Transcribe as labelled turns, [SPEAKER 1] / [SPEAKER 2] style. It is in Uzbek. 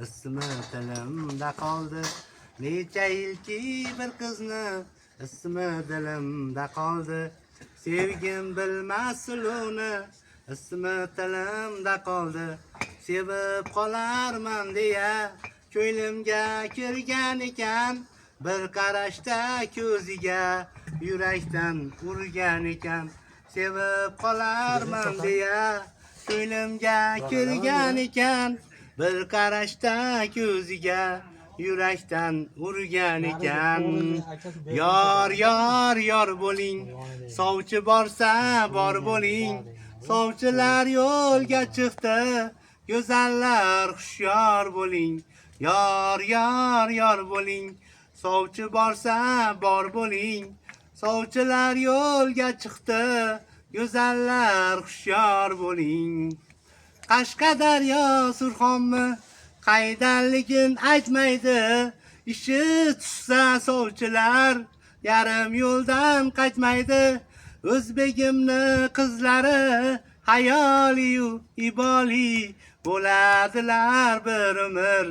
[SPEAKER 1] ismi tilimda qoldi. Necha yilki bir qizni ismi dilimda qoldi. Sevgim bilmas uni ismi tilimda qoldi. Sevib qolarman deya ko'nglimga kirgan ekan, bir qarashda ko'ziga yurakdan urgan ekan. Sevib qolarman deya ko'nglimga kirgan ekan, bir qarashda ko'ziga yurakdan urgan ekan. Yor yor yor bo'ling, sovchi borsa bor bo'ling. Sovchilar yo'lga chiqdi, go'zallar hushyor bo'ling. Yor yor yor bo'ling, sovchi borsa bor bo'ling. Sovchilar yo'lga chiqdi, go'zallar hushyor bo'ling. Qashqadaryo Surxonmi qaydanligin aytmaydi. Ishi tushsa sovchilar yarim yo'ldan qaytmaydi. O'zbegimni qizlari hayoli-yu iboli bo'ladilar bir umr.